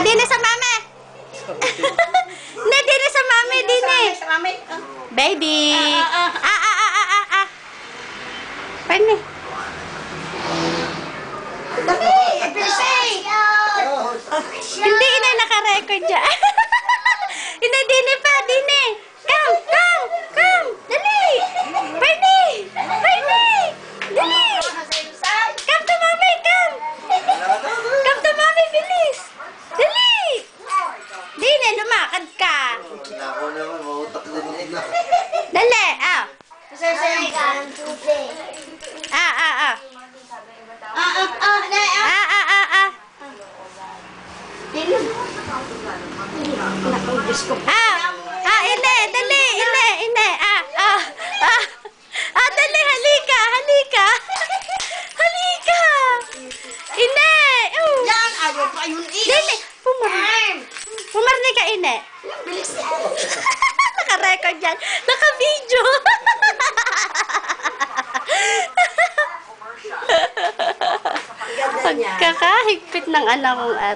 dine sa mami. Hindi, dine sa mami, dine. Sa mami. Baby. Pwede. Dali, busy. Hindi, ina, naka-record dyan. Ina, dine pa, dine. Come. Dali. Pwede. Dali. Come to mami, come. Come to mami, bilis. Dali. Dine, lumakad ka. Ako naman, mautak din eh. Dali, ine. Dali, halika. Ine. Yan, ayaw pa yun eh. Dali, pumarni ka, ine. Bilis. Naka-record yan. Naka-video. Pagkakahigpit ng anak kong